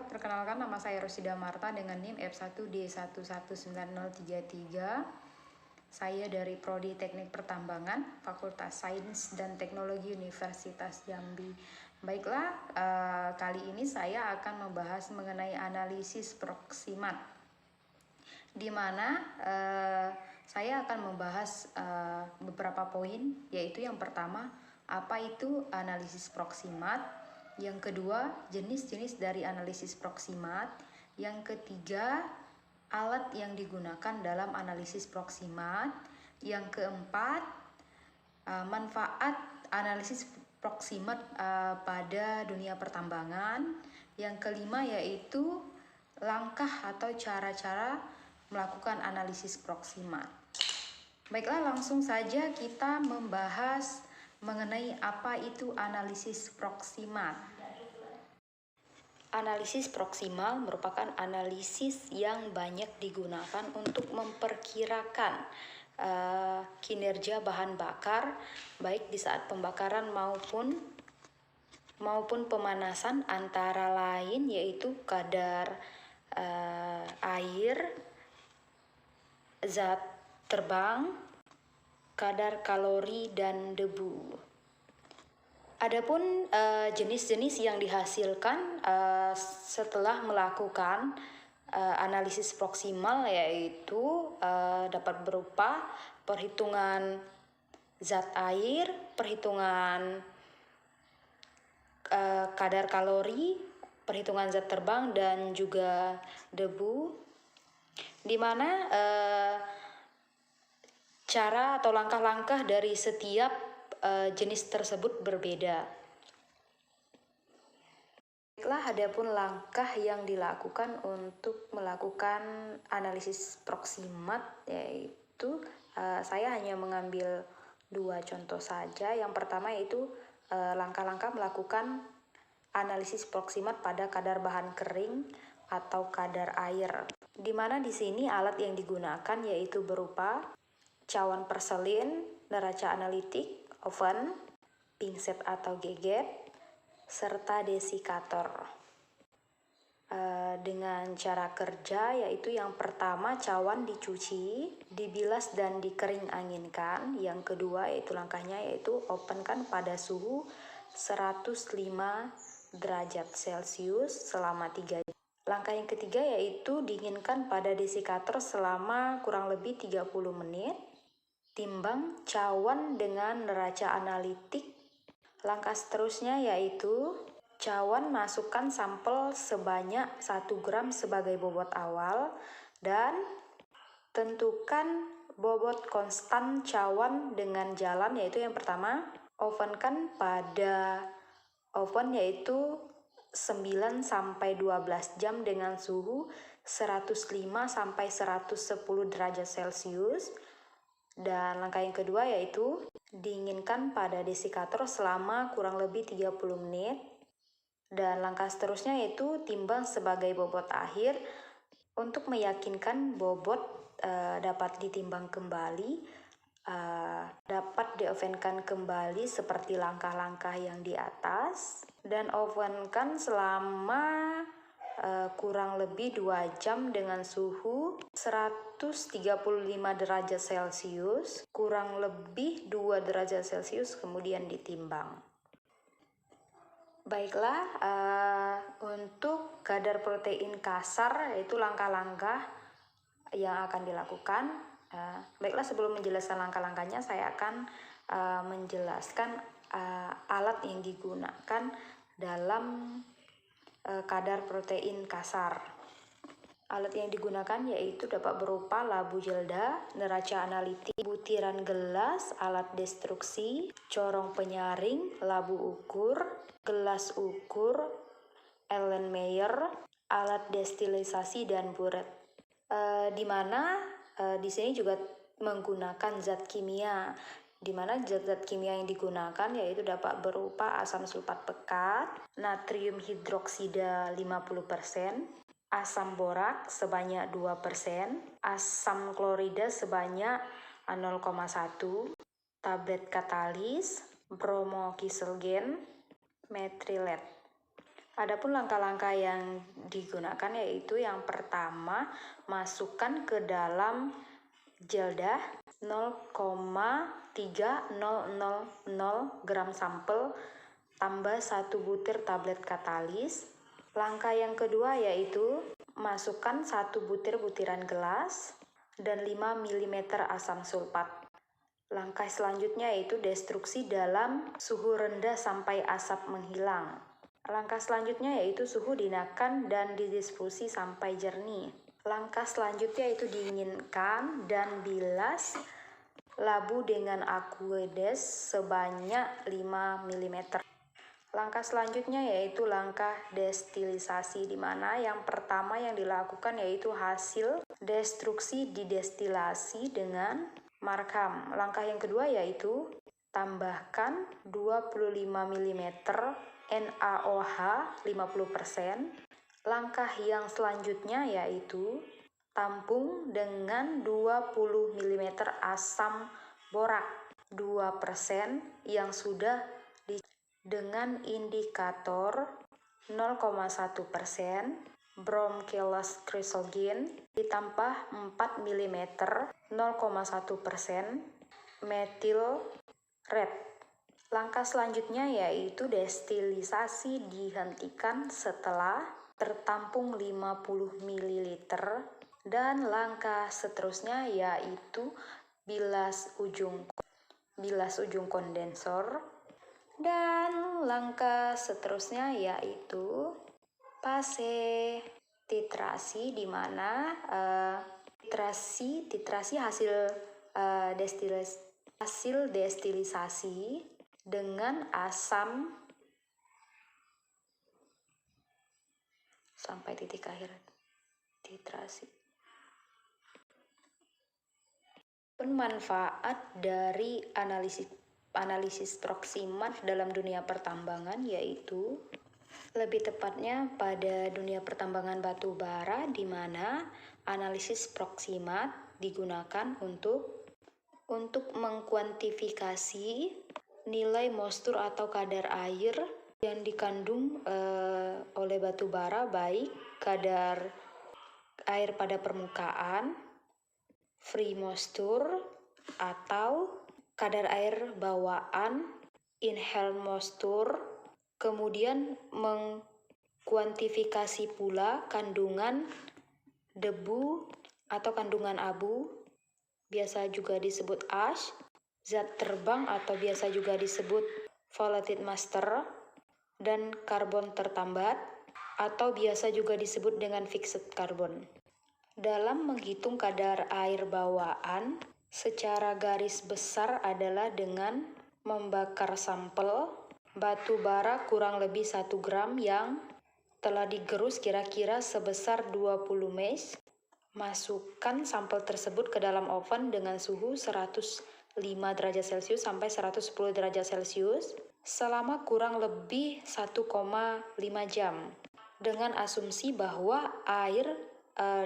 perkenalkan nama saya Rosida Marta dengan NIM F1D119033. Saya dari Prodi Teknik Pertambangan, Fakultas Sains dan Teknologi Universitas Jambi. Baiklah, kali ini saya akan membahas mengenai analisis proksimat, di mana saya akan membahas beberapa poin, yaitu yang pertama, apa itu analisis proksimat. Yang kedua, jenis-jenis dari analisis proksimat. Yang ketiga, alat yang digunakan dalam analisis proksimat. Yang keempat, manfaat analisis proksimat pada dunia pertambangan. Yang kelima yaitu langkah atau cara-cara melakukan analisis proksimat. Baiklah, langsung saja kita membahas mengenai apa itu analisis proksimal. Analisis proksimal merupakan analisis yang banyak digunakan untuk memperkirakan kinerja bahan bakar, baik di saat pembakaran maupun pemanasan, antara lain yaitu kadar air, zat terbang, kadar kalori, dan debu. Adapun jenis-jenis yang dihasilkan setelah melakukan analisis proksimal yaitu dapat berupa perhitungan zat air, perhitungan kadar kalori, perhitungan zat terbang, dan juga debu, di mana cara atau langkah-langkah dari setiap jenis tersebut berbeda. Baiklah, adapun langkah yang dilakukan untuk melakukan analisis proksimat yaitu saya hanya mengambil 2 contoh saja. Yang pertama yaitu langkah-langkah melakukan analisis proksimat pada kadar bahan kering atau kadar air, di mana di sini alat yang digunakan yaitu berupa cawan perselin, neraca analitik, oven, pingset atau geget, serta desikator. Dengan cara kerja yaitu yang pertama, cawan dicuci, dibilas dan dikering anginkan. Yang kedua yaitu langkahnya yaitu ovenkan pada suhu 105 derajat Celcius selama 3 jam. Langkah yang ketiga yaitu dinginkan pada desikator selama kurang lebih 30 menit. Timbang cawan dengan neraca analitik. Langkah seterusnya yaitu cawan masukkan sampel sebanyak 1 gram sebagai bobot awal dan tentukan bobot konstan cawan dengan jalan, yaitu yang pertama ovenkan pada oven yaitu 9 sampai 12 jam dengan suhu 105 sampai 110 derajat Celcius. Dan langkah yang kedua yaitu dinginkan pada desikator selama kurang lebih 30 menit. Dan langkah seterusnya yaitu timbang sebagai bobot akhir untuk meyakinkan bobot dapat ditimbang kembali, dapat diovenkan kembali seperti langkah-langkah yang di atas, dan ovenkan selama kurang lebih 2 jam dengan suhu 135 derajat Celcius, kurang lebih 2 derajat Celcius, kemudian ditimbang. Baiklah, untuk kadar protein kasar yaitu langkah-langkah yang akan dilakukan. Baiklah, sebelum menjelaskan langkah-langkahnya, saya akan menjelaskan alat yang digunakan dalam kadar protein kasar. Alat yang digunakan yaitu dapat berupa labu jelda, neraca analitik, butiran gelas, alat destruksi, corong penyaring, labu ukur, gelas ukur, Erlenmeyer, alat destilisasi, dan buret. Di mana di sini juga menggunakan zat kimia, di mana zat-zat kimia yang digunakan yaitu dapat berupa asam sulfat pekat, natrium hidroksida 50%, asam borak sebanyak 2%, asam klorida sebanyak 0,1, tablet katalis, bromokiselgen, metrilet. Adapun langkah-langkah yang digunakan yaitu yang pertama, masukkan ke dalam jeldah 0,3000 gram sampel tambah 1 butir tablet katalis. Langkah yang kedua yaitu masukkan 1 butir butiran gelas dan 5 mm asam sulfat. Langkah selanjutnya yaitu destruksi dalam suhu rendah sampai asap menghilang. Langkah selanjutnya yaitu suhu dinaikkan dan didisfusi sampai jernih. Langkah selanjutnya yaitu dinginkan dan bilas labu dengan aqueous sebanyak 5 mm. Langkah selanjutnya yaitu langkah destilisasi, di mana yang pertama yang dilakukan yaitu hasil destruksi didestilasi dengan markham. Langkah yang kedua yaitu tambahkan 25 mm NaOH 50%. Langkah yang selanjutnya yaitu tampung dengan 20 mm asam borak 2% yang sudah dengan indikator 0,1%, brom-kelas chrysogen ditambah 4 mm 0,1% methyl red. Langkah selanjutnya yaitu destilisasi dihentikan setelah tertampung 50 ml dan langkah seterusnya yaitu bilas ujung kondensor. Dan langkah seterusnya yaitu fase titrasi, di mana titrasi hasil destilisasi dengan asam sampai titik akhir titrasi. Manfaat dari analisis proximat dalam dunia pertambangan yaitu lebih tepatnya pada dunia pertambangan batu bara, di mana analisis proximat digunakan untuk mengkuantifikasi nilai moisture atau kadar air yang dikandung oleh batu bara, baik kadar air pada permukaan, free moisture, atau kadar air bawaan, inhaled moisture. Kemudian mengkuantifikasi pula kandungan debu atau kandungan abu, biasa juga disebut ash, zat terbang atau biasa juga disebut volatile matter, dan karbon tertambat atau biasa juga disebut dengan fixed carbon. Dalam menghitung kadar air bawaan secara garis besar adalah dengan membakar sampel batu bara kurang lebih 1 gram yang telah digerus kira-kira sebesar 20 mesh. Masukkan sampel tersebut ke dalam oven dengan suhu 105 derajat Celcius sampai 110 derajat Celcius selama kurang lebih 1,5 jam dengan asumsi bahwa air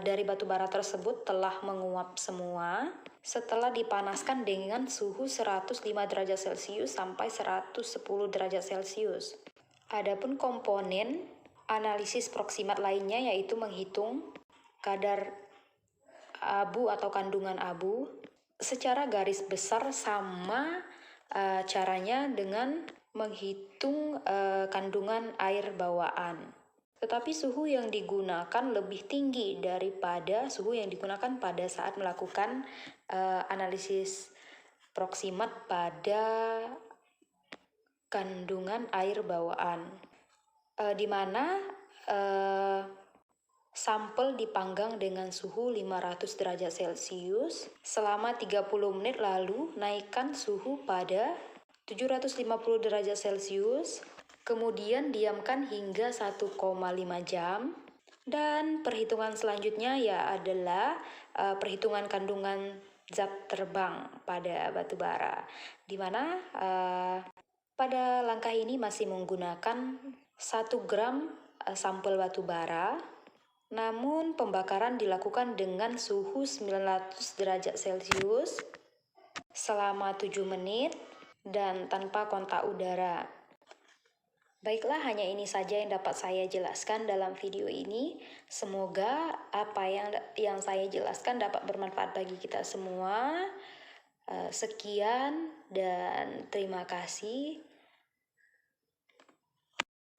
dari batu bara tersebut telah menguap semua setelah dipanaskan dengan suhu 105 derajat Celcius sampai 110 derajat Celcius. Adapun komponen analisis proximat lainnya yaitu menghitung kadar abu atau kandungan abu. Secara garis besar sama caranya dengan menghitung kandungan air bawaan. Tetapi suhu yang digunakan lebih tinggi daripada suhu yang digunakan pada saat melakukan analisis proximat pada kandungan air bawaan, di mana sampel dipanggang dengan suhu 500 derajat Celcius selama 30 menit, lalu naikkan suhu pada 750 derajat Celcius, kemudian diamkan hingga 1,5 jam. Dan perhitungan selanjutnya adalah perhitungan kandungan zat terbang pada batu bara, di mana pada langkah ini masih menggunakan 1 gram sampel batu bara, namun pembakaran dilakukan dengan suhu 900 derajat Celcius selama 7 menit dan tanpa kontak udara. Baiklah, hanya ini saja yang dapat saya jelaskan dalam video ini. Semoga apa yang saya jelaskan dapat bermanfaat bagi kita semua. Sekian dan terima kasih.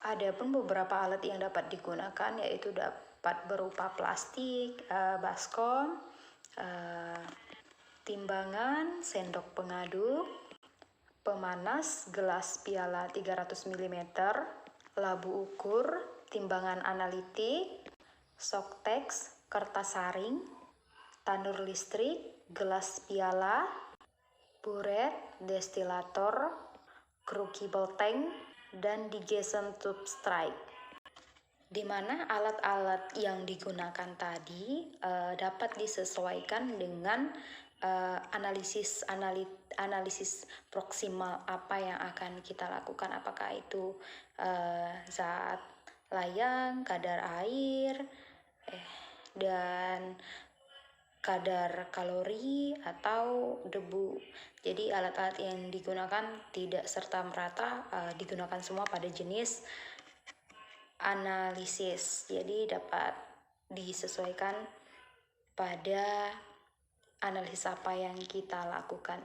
Ada pun beberapa alat yang dapat digunakan, yaitu dapat berupa plastik, baskom, timbangan, sendok pengaduk, pemanas, gelas piala 300 ml, labu ukur, timbangan analitik, softex, kertas saring, tandur listrik, gelas piala, buret, destilator, crucible tank, dan digestion tube strike. Di mana alat-alat yang digunakan tadi dapat disesuaikan dengan analisis proksimal apa yang akan kita lakukan, apakah itu zat layang, kadar air, dan kadar kalori atau debu. Jadi alat-alat yang digunakan tidak serta merata digunakan semua pada jenis analisis. Jadi dapat disesuaikan pada analisis apa yang kita lakukan.